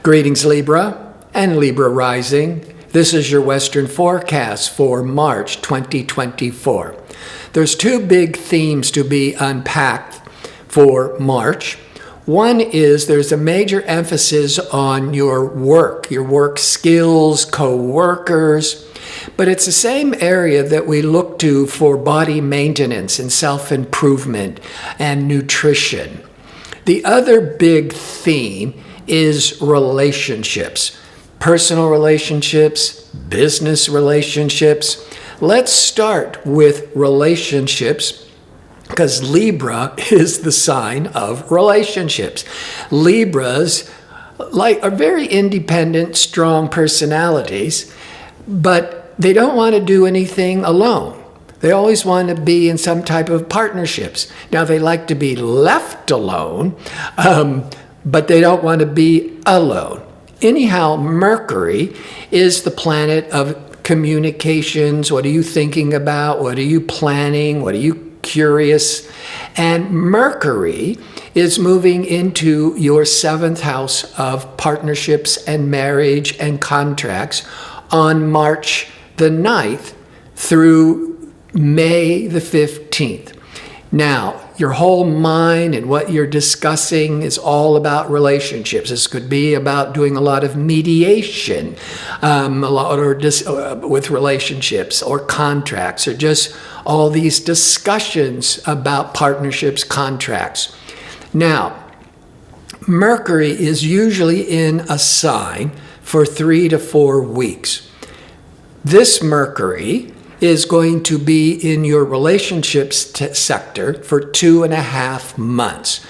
Greetings, Libra and Libra rising. This is your Western forecast for March 2024. There's two big themes to be unpacked for March. One is there's a major emphasis on your work skills, co-workers, but it's the same area that we look to for body maintenance and self-improvement and nutrition. The other big theme is relationships, personal relationships, business relationships. Let's start with relationships because Libra is the sign of relationships. Libras are very independent, strong personalities, but they don't want to do anything alone. They always want to be in some type of partnerships. Now, they like to be left alone, but they don't want to be alone. Anyhow, Mercury is the planet of communications. What are you thinking about? What are you planning? What are you curious? And Mercury is moving into your 7th house of partnerships and marriage and contracts on March the 9th through May the 15th. Now, your whole mind and what you're discussing is all about relationships. This could be about doing a lot of mediation, with relationships or contracts, or just all these discussions about partnerships, contracts. Now, Mercury is usually in a sign for 3 to 4 weeks. This Mercury is going to be in your relationships sector for 2.5 months.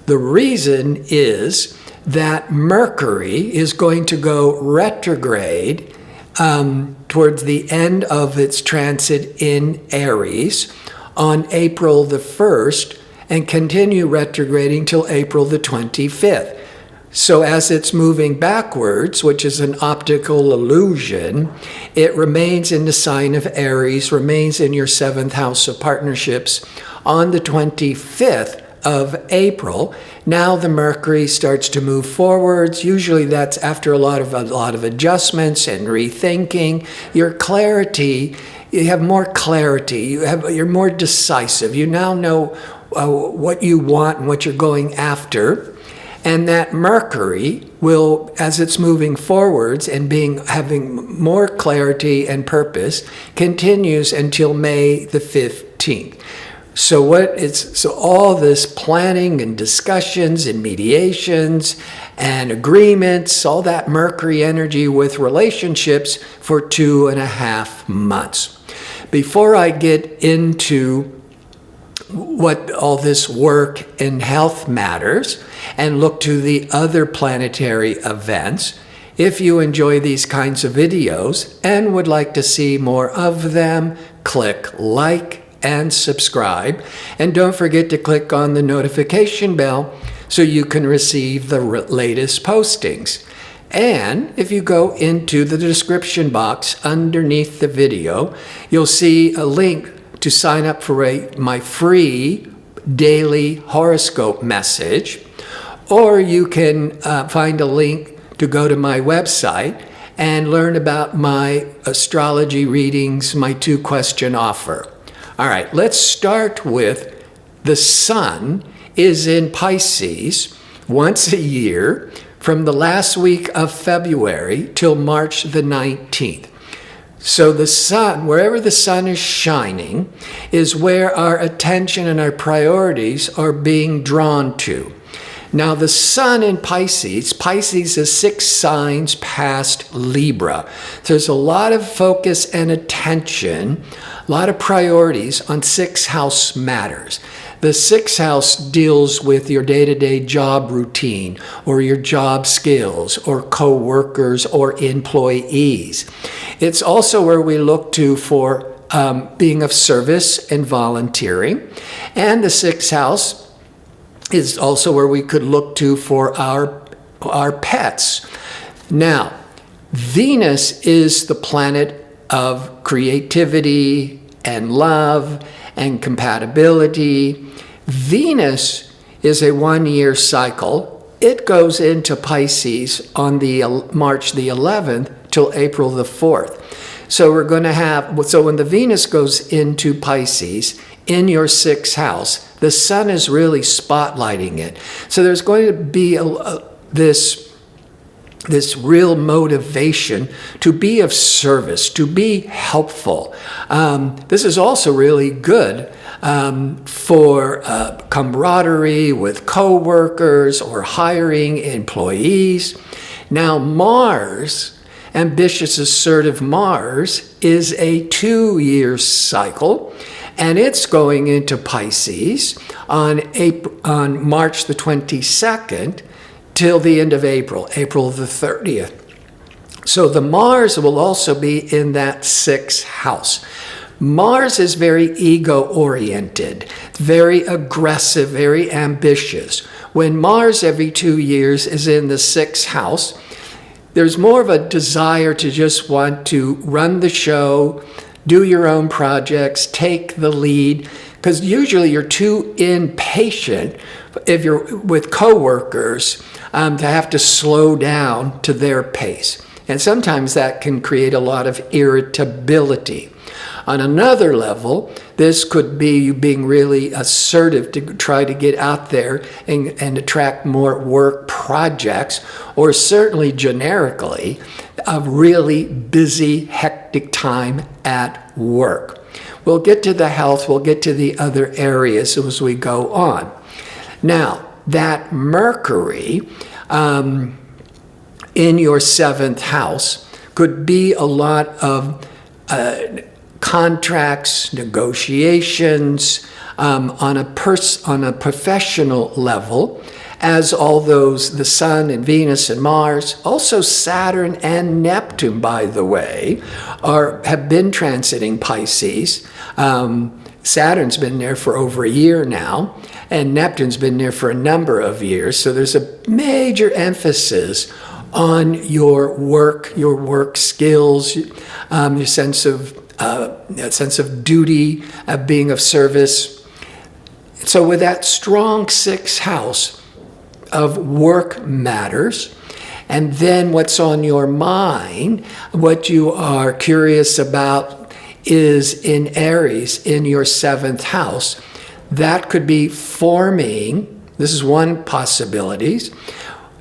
The reason is that Mercury is going to go retrograde towards the end of its transit in Aries on April the 1st and continue retrograding till April the 25th. So as it's moving backwards, which is an optical illusion, it remains in the sign of Aries, remains in your 7th house of partnerships on the 25th of April. Now the Mercury starts to move forwards. Usually that's after a lot of adjustments and rethinking. Your clarity, you have more clarity. You're more decisive. You now know what you want and what you're going after. And that Mercury will, as it's moving forwards and having more clarity and purpose, continues until May the 15th. So all this planning and discussions and mediations and agreements, all that Mercury energy with relationships for 2.5 months. Before I get into what all this work and health matters and look to the other planetary events, if you enjoy these kinds of videos and would like to see more of them, click like and subscribe. And don't forget to click on the notification bell so you can receive the latest postings. And if you go into the description box underneath the video, you'll see a link to sign up for my free daily horoscope message, or you can find a link to go to my website and learn about my astrology readings, my 2-question offer. All right, let's start with the Sun is in Pisces once a year from the last week of February till March the 19th. So the Sun, wherever the Sun is shining, is where our attention and our priorities are being drawn to. Now the Sun in Pisces is 6 signs past Libra. There's a lot of focus and attention, a lot of priorities on 6th house matters. The 6th house deals with your day-to-day job routine or your job skills or co-workers or employees. It's also where we look to for being of service and volunteering. And the 6th house is also where we could look to for our pets. Now, Venus is the planet of creativity and love and compatibility. Venus is a 1-year cycle it goes into Pisces on the March the 11th till April the 4th. So we're going to have, so when the Venus goes into Pisces in your 6th house, the sun is really spotlighting it. So there's going to be this real motivation to be of service, to be helpful. This is also really good for camaraderie with coworkers or hiring employees. Now, Mars, ambitious, assertive Mars, is a 2-year cycle, and it's going into Pisces on March the 22nd till the end of April, April the 30th. So the Mars will also be in that 6th house. Mars is very ego-oriented, very aggressive, very ambitious. When Mars every 2 years is in the 6th house, there's more of a desire to just want to run the show, do your own projects, take the lead, because usually you're too impatient if you're with coworkers to have to slow down to their pace. And sometimes that can create a lot of irritability. On another level, this could be you being really assertive to try to get out there and attract more work projects, or certainly generically, a really busy, hectic time at work. We'll get to the health, we'll get to the other areas as we go on. Now, that Mercury in your 7th house could be a lot of contracts, negotiations on a professional level, as all those, the Sun and Venus and Mars, also Saturn and Neptune, by the way, have been transiting Pisces. Saturn's been there for over a year now, and Neptune's been there for a number of years. So there's a major emphasis on your work skills, your sense of duty, being of service. So with that strong 6th house of work matters, and then what's on your mind, what you are curious about, is in Aries in your 7th house. That could be forming, this is one possibility,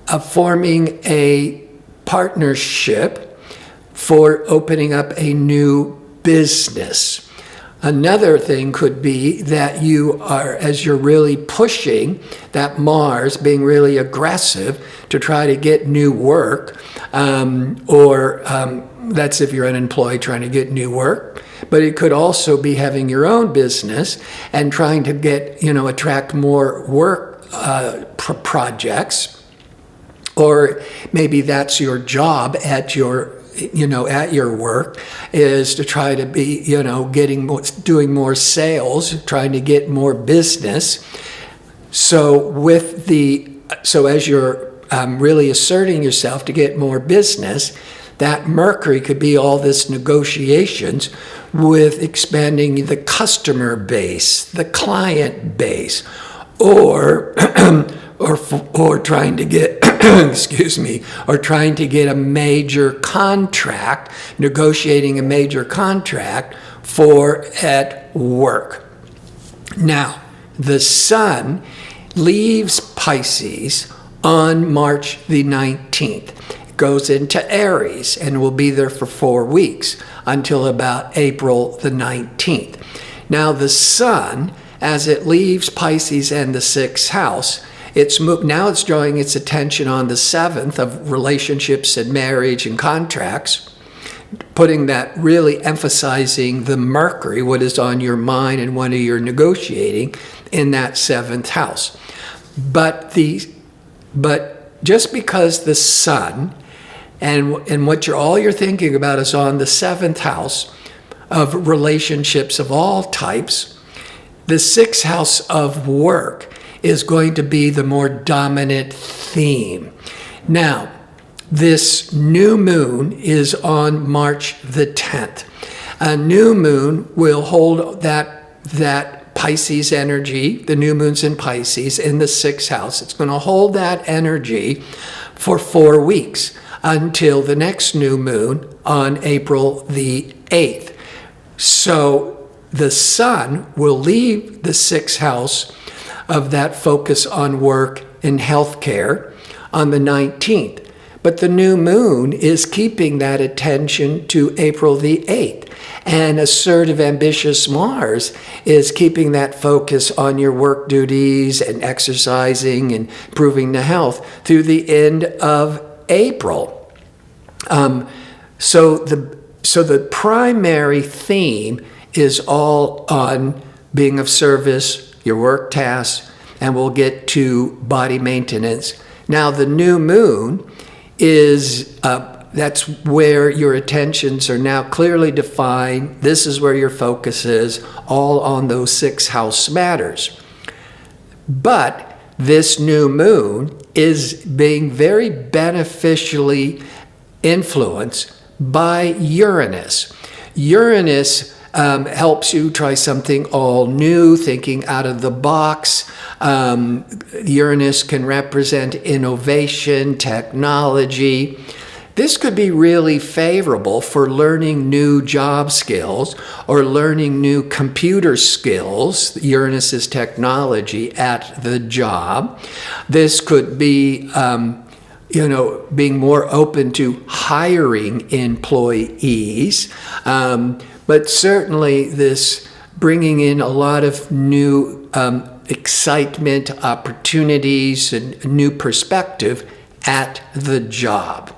of forming a partnership for opening up a new business. Another thing could be that you are, as you're really pushing that Mars, being really aggressive to try to get new work, that's if you're unemployed trying to get new work. But it could also be having your own business and trying to get, attract more work projects. Or maybe that's your job at your work, is to try to be, doing more sales, trying to get more business. So as you're really asserting yourself to get more business, that Mercury could be all this negotiations with expanding the customer base, the client base, or trying to get or trying to get a major contract, negotiating a major contract for at work. Now, the Sun leaves Pisces on March the 19th. It goes into Aries and will be there for 4 weeks until about April the 19th. Now, the Sun, as it leaves Pisces and the 6th house, now it's drawing its attention on the 7th of relationships and marriage and contracts, putting that, really emphasizing the Mercury, what is on your mind and what you're negotiating in that 7th house. But just because the Sun and what all you're thinking about is on the 7th house of relationships of all types, the 6th house of work is going to be the more dominant theme. Now, this new moon is on March the 10th. A new moon will hold that that Pisces energy, the new moon's in Pisces, in the 6th house. It's going to hold that energy for 4 weeks until the next new moon on April the 8th. So the sun will leave the 6th house of that focus on work and healthcare on the 19th. But the new moon is keeping that attention to April the 8th. And assertive, ambitious Mars is keeping that focus on your work duties and exercising and improving the health through the end of April. So the primary theme is all on being of service, your work tasks, and we'll get to body maintenance. Now, the new moon is that's where your attentions are now clearly defined. This is where your focus is, all on those 6th house matters. But this new moon is being very beneficially influenced by Uranus. Uranus helps you try something all new, thinking out of the box. Uranus can represent innovation, technology. This could be really favorable for learning new job skills or learning new computer skills. Uranus is technology at the job. This could be being more open to hiring employees. But certainly this bringing in a lot of new excitement, opportunities, and new perspective at the job.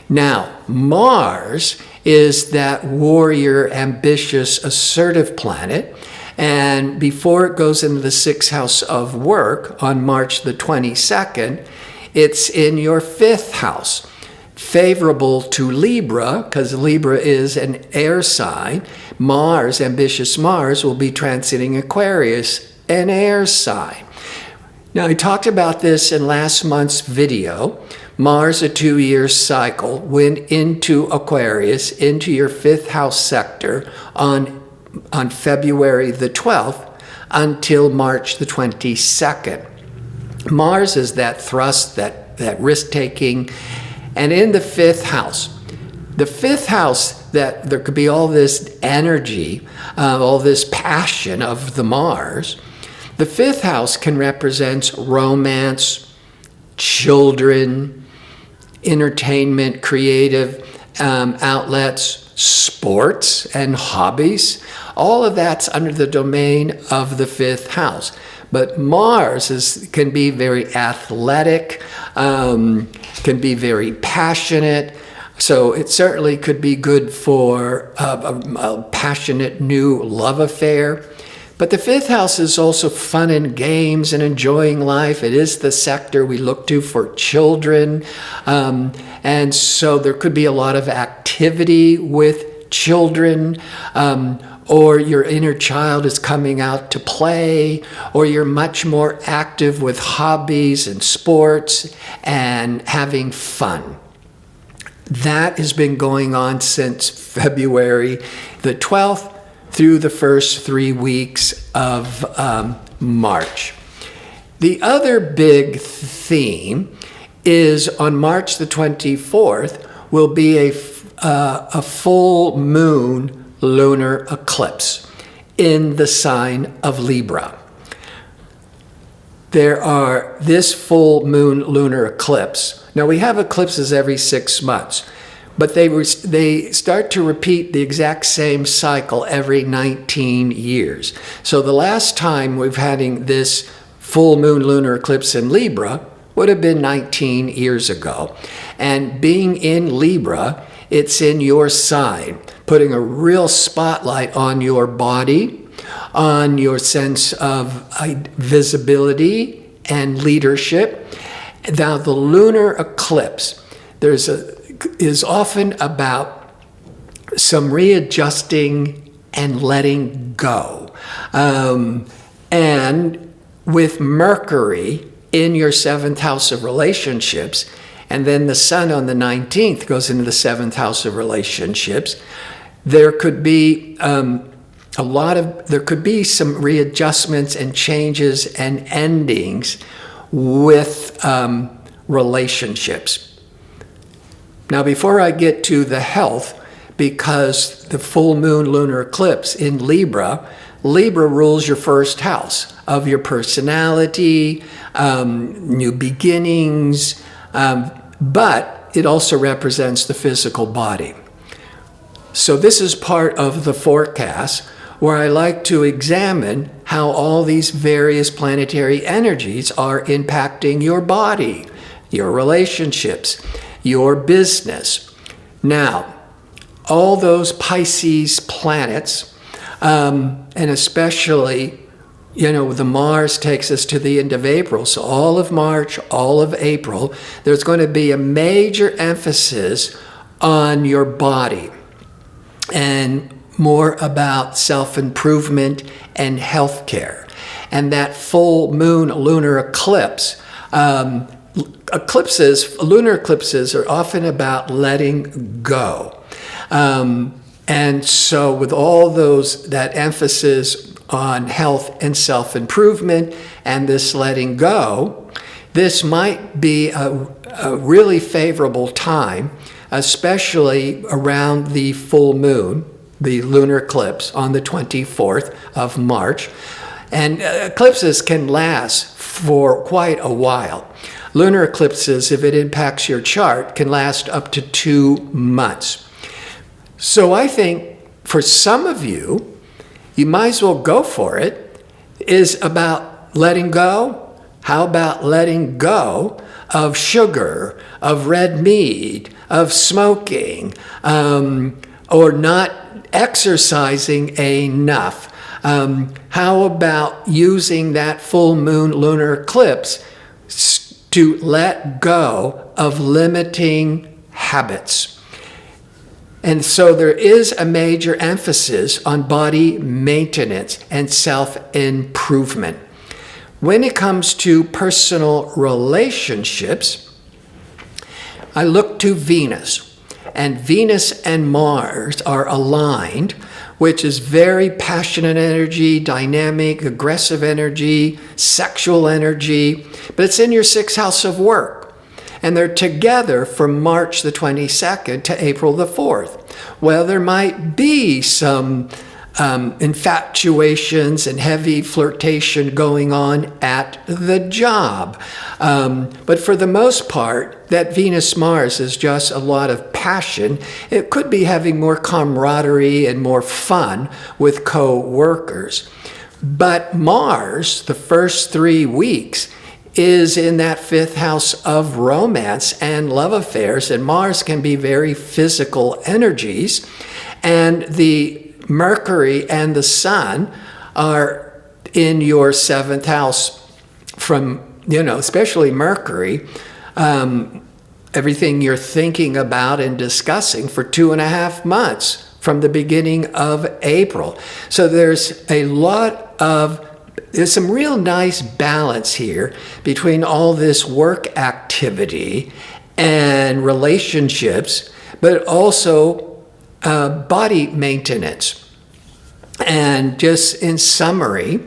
Now, Mars is that warrior, ambitious, assertive planet. And before it goes into the 6th house of work on March the 22nd, it's in your 5th house, favorable to Libra, because Libra is an air sign. Mars, ambitious Mars, will be transiting Aquarius, an air sign. Now, I talked about this in last month's video. Mars, a 2-year cycle, went into Aquarius, into your 5th house sector on February the 12th until March the 22nd. Mars is that thrust, that risk-taking, and in the 5th house. The 5th house, that there could be all this energy, all this passion of the Mars. The 5th house can represent romance, children, entertainment, creative outlets, sports, and hobbies. All of that's under the domain of the 5th house. But Mars can be very athletic, can be very passionate. So it certainly could be good for a passionate new love affair. But the 5th house is also fun and games and enjoying life. It is the sector we look to for children. And so there could be a lot of activity with children, or your inner child is coming out to play, or you're much more active with hobbies and sports and having fun. That has been going on since February the 12th through the first 3 weeks of March. The other big theme is on March the 24th will be a full moon lunar eclipse in the sign of Libra. This full moon lunar eclipse. Now we have eclipses every 6 months, but they start to repeat the exact same cycle every 19 years. So the last time we've had this full moon lunar eclipse in Libra would have been 19 years ago. And being in Libra, it's in your sign, putting a real spotlight on your body, on your sense of visibility and leadership. Now, the lunar eclipse is often about some readjusting and letting go. And with Mercury in your 7th house of relationships, and then the sun on the 19th goes into the 7th house of relationships, there could be there could be some readjustments and changes and endings with relationships. Now, before I get to the health, because the full moon lunar eclipse in Libra rules your first house of your personality, new beginnings, but it also represents the physical body. So this is part of the forecast where I like to examine how all these various planetary energies are impacting your body, your relationships, your business. Now, all those Pisces planets, and especially, the Mars takes us to the end of April. So all of March, all of April, there's going to be a major emphasis on your body and more about self-improvement and healthcare. And that full moon lunar eclipse, lunar eclipses are often about letting go. And so with all that emphasis on health and self-improvement and this letting go, this might be a really favorable time, especially around the full moon, the lunar eclipse on the 24th of March. And eclipses can last for quite a while. Lunar eclipses, if it impacts your chart, can last up to 2 months. So I think for some of you, you might as well go for it, is about letting go. How about letting go of sugar, of red meat, of smoking, or not exercising enough? How about using that full moon lunar eclipse to let go of limiting habits? And so there is a major emphasis on body maintenance and self-improvement. When it comes to personal relationships, I look to Venus. And Venus and Mars are aligned, which is very passionate energy, dynamic, aggressive energy, sexual energy, but it's in your 6th house of work. And they're together from March the 22nd to April the 4th. Well, there might be some infatuations and heavy flirtation going on at the job. But for the most part, that Venus-Mars is just a lot of passion. It could be having more camaraderie and more fun with co-workers. But Mars, the first 3 weeks, is in that 5th house of romance and love affairs, and Mars can be very physical energies, and the Mercury and the Sun are in your 7th house from, especially Mercury, everything you're thinking about and discussing for 2.5 months from the beginning of April. So there's some real nice balance here between all this work activity and relationships, but also body maintenance. And just in summary,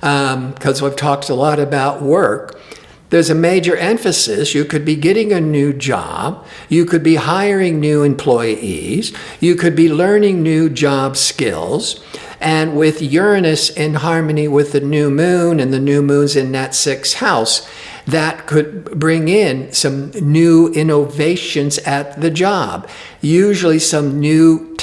because we've talked a lot about work, there's a major emphasis. You could be getting a new job. You could be hiring new employees. You could be learning new job skills. And with Uranus in harmony with the new moon, and the new moon's in that 6th house, that could bring in some new innovations at the job. Usually some new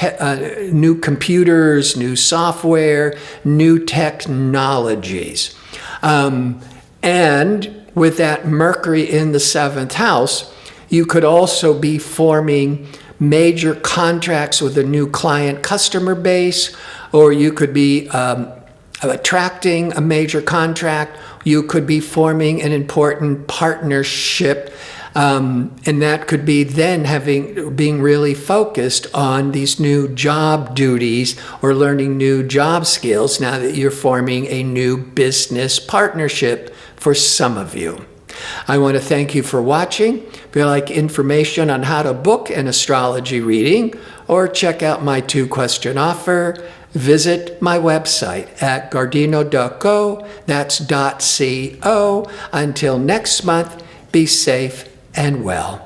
computers, new software, new technologies. And with that Mercury in the 7th house, you could also be forming major contracts with a new client customer base, or you could be attracting a major contract. You could be forming an important partnership, and that could be then being really focused on these new job duties or learning new job skills now that you're forming a new business partnership for some of you. I want to thank you for watching. If you'd like information on how to book an astrology reading or check out my 2-question offer, visit my website at gardino.co. That's .co. Until next month, be safe and well.